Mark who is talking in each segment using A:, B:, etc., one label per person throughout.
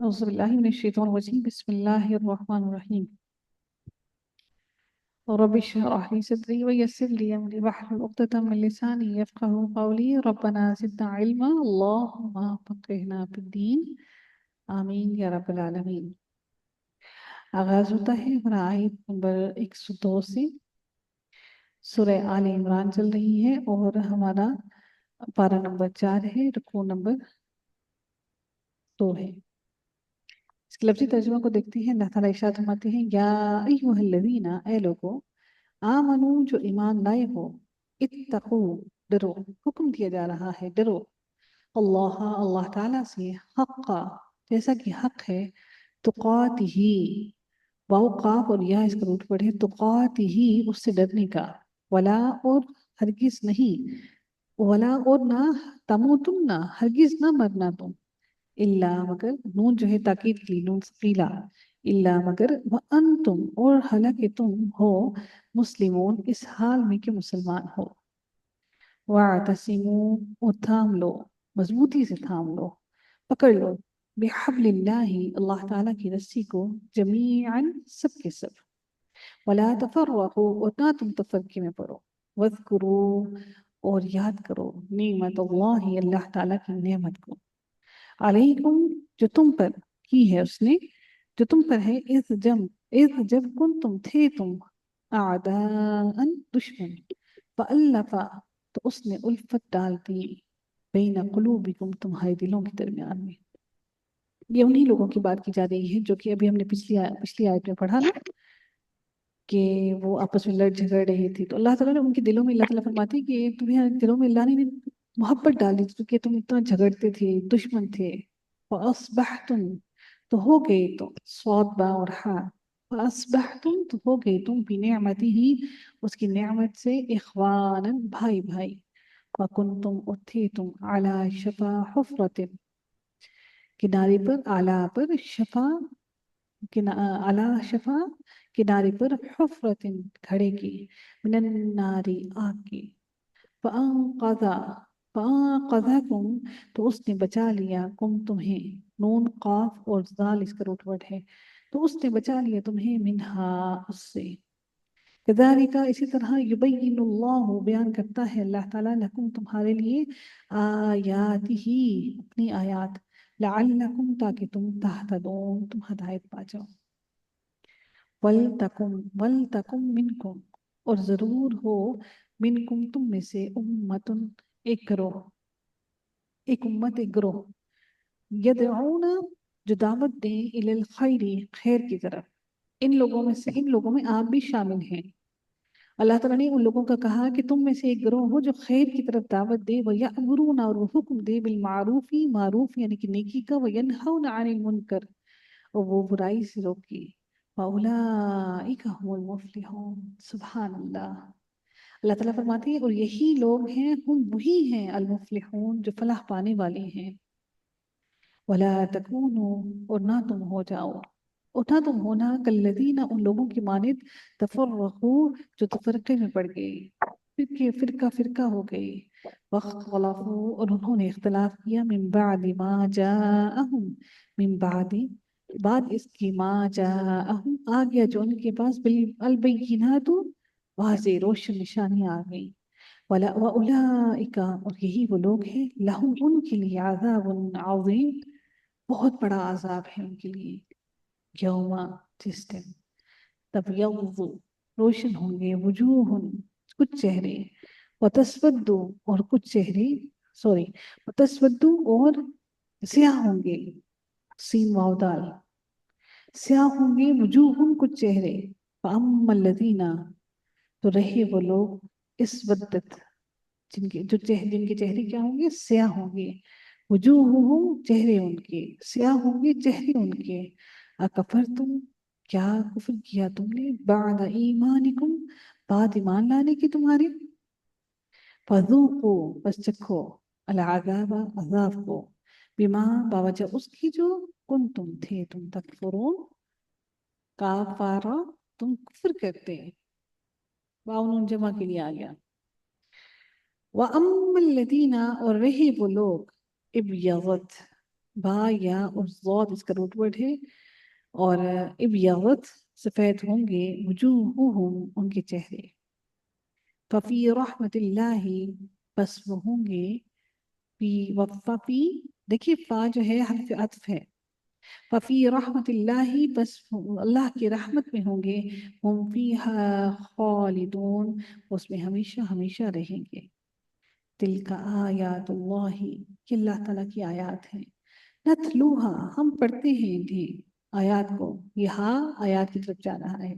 A: أعوذ بالله من الشيطان الرجيم بسم الله الرحمن الرحيم رب اشرح لي صدري ويسر لي أمري واحلل عقدة من لساني يفقهوا قولي ربنا زدنا علما اللهم فقهنا في الدين آمين या रब्बल आलमीन। आगाज होता है हमारा आयत नंबर 102 से। सूरह आल इमरान चल रही है और हमारा पारा नंबर 4 है, रुकू नंबर 2 है। इसके लफ्जी तर्जुमा को देखते हैं। अल्लाह ताला इरशाद फरमाते हैं, या अय्युहल्लज़ीना, ए लोगो, आमनू, जो ईमान लाए हो, इत्तकू, डरो। हुक्म दिया जा रहा है डरो, अल्लाह, अल्लाह ताला से, हक्का, जैसा कि हक है, तुकातिही, वाव काफ और या इसका रूट पढ़े, तुकातिही, उससे डरने का, वला और हरगिज नहीं, वला और ना, तमुतुन्ना, हरगिज ना मरना तुम, इल्ला मगर, नून जो है ताकीद के लिए, नून सकीला, इल्ला मगर, व अंतुम और हालांकि तुम हो, मुस्लिमून इस हाल में कि मुसलमान हो, वातसिमू और थाम लो, मजबूती से थाम लो, पकड़ लो, बिहब्लिल्लाहि, अल्लाह ताला की रस्सी को, जमीअन, सब के सब, वला तफर्रकू और ना तुम तफरके में पड़ो, वज़कुरू और याद करो, नेमत अल्लाह, अल्लाह ताला की नेमत को, अलैकुम, जो तुम पर की है उसने, जो तुम पर है, इस जब कुन तुम थे तुम, आदान, दुश्मन, फअल्लफा, तो उसने उल्फत डाल दी, बैन कुलूबिकुम, तुम्हारे दिलों के दरमियान में। ये उन्हीं लोगों की बात की जा रही है जो कि अभी हमने पिछली आयत में पढ़ा ना, कि वो आपस में लड़ झगड़ रही थी, तो अल्लाह ताला ने उनके दिलों में, अल्लाह ताला फरमाती है कि तुम्हें दिलों में अल्लाह ने मोहब्बत डाली थी, क्योंकि तुम इतना झगड़ते थे, दुश्मन थे। फअस्बहतुम, तो हो गए तुम, स्वाद बा और हा, फअस्बहतुम, तो हो गए तुम, बिनिअमतिही, उसकी नेमत से, इखवानन, भाई भाई, वकुंतुम, और थे तुम, अला शफा हुफरतिन, किनारे पर, आला पर, शफा, अला शफा, किनारे पर, हुफरतिन, घड़े की, मिनन नारी, आग की, फ़अंक़ज़ा, फ़अंक़ज़कुम, तो उसने बचा लिया, कुम तुम्हें, नून काफ और जाल इसका रूट वर्ड है, तो उसने बचा लिया तुम्हें, मिनहा, उससे, कज़ालिका, इसी तरह, युबय्यिनुल्लाहु, बयान करता है अल्लाह ताला, लकुम, तुम्हारे लिए, आयातिही, अपनी आयात, लअल्लकुम, ताकि तुम तहतदून, तुम हदायत पा जाओ। वल तकुम मिनकुम, और जरूर हो, मिनकुम, तुम में से, उम्मतुन, एक ग्रोह, एक उम्मत, एक ग्रोह, यदऊना, जो दावत दें, इलल खैरी, खैर की तरफ, इन लोगों में से, इन लोगों में आप भी शामिल हैं। अल्लाह ताला ने उन लोगों का कहा कि तुम में से एक ग्रोह हो जो खैर की तरफ दावत दे, व यअमुरूना, और वो हुक्म दे, बिल मारूफी, मारूफ यानी कि नेकी का, व यनहौना अनिल मुनकर, और वो बुराई से रोकी, फउलाइका हुमुल मुफ्लिहून, सुभान अल्लाह। अल्लाह ताला फरमाती है, और यही लोग हैं, हम वही हैं, अल मुफ्लिहून, जो फलाह पाने वाले हैं। वला तकूनु, और ना तुम हो जाओ, और ना तुम होना, कल्लदीना, उन लोगों की मानिद, तफर्रकू, जो तफरके में पड़ गई, फिरके, फिरका फिरका हो गई, वख्तलफू, और उन्होंने इख्तलाफ किया, मिन बादी मा जाअहुम, मिन बादी, बाद इसकी, मा जाअहुम, आ गया जो उनके पास, बिल अल बैयिनातु, वाज़े रोशन निशानियां आ गई, वला व उलाइका, और यही वो लोग हैं, लहुम, उनके लिए, अज़ाबुन अज़ीम, बहुत बड़ा अजाब है उनके लिए, यौमा, जिस दिन, तबयज़्ज़ु, रोशन होंगे, वजूहुन, कुछ चेहरे, वतस्वद्दु, और कुछ चेहरे, सॉरी, वतस्वद्दु, और स्याह होंगे, सीन वाव दाल, स्याह होंगे, वजूहुन, कुछ चेहरे, फअम्मल्लज़ीना, तो रहे वो लोग, इस वद्दत, जिनके चेहरे क्या होंगे, स्याह होंगे, वजूहुहुम, चेहरे उनके, स्याह होंगे, चेहरे उनके, अकफर तुम, क्या कुफर किया तुमने, बाद ईमानिकुम, बाद ईमान लाने की तुम्हारे, फज़ूक़ू, बस चखो, अल-अज़ाब, अज़ाब को, बिमा, बावजह उसकी, जो कुन तुम थे, तुम तकफुरून, काफारा, तुम कुफर करते, वाउन जमा के लिए आ गया, व अम्मल्लदीना, और रहे वो लोग, इब्यज़त, با یا اور ضاد اس کا روٹ ورڈ ہے، اور ابیضت سفید ہوں گے، وجوہہم ان کے چہرے، ففی رحمت اللہ بس وہ ہوں گے، فی وفی، دیکھیے فا جو ہے حرف عطف ہے، ففی رحمت اللہ بس اللہ کی رحمت میں ہوں گے، ہم فیہا خالدون، اس میں ہمیشہ ہمیشہ رہیں گے۔ تلک آیات اللہ، یہ اللہ تعالیٰ کی آیات ہیں، نتلوہا ہم پڑھتے ہیں انہیں آیات کو، یہ ہاں آیات کی طرف جا رہا ہے،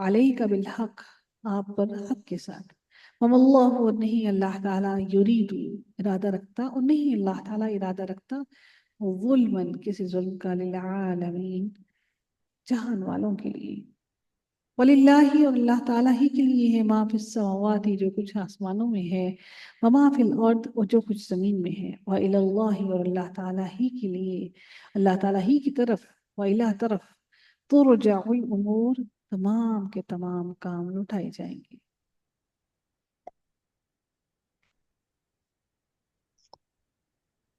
A: علیک بالحق آپ پر حق کے ساتھ، وم اللہ اور نہیں اللہ تعالیٰ یرید ارادہ رکھتا، اور نہیں اللہ تعالیٰ ارادہ رکھتا ظلمن کسی ظلم کا، للعالمین جہان والوں کے لیے، وَلِلَّهِ اور اللہ تعالیٰ ہی کے لیے ہے، ما فی السماوات جو کچھ آسمانوں میں ہے، وما فی الارض اور جو کچھ زمین میں ہے، وَإِلَى اللَّهِ اور اللہ تعالیٰ ہی کے لیے، اللہ تعالیٰ ہی کی طرف، وَإِلَى طرف ترجع الامور تمام کے تمام کام لوٹائے جائیں گے۔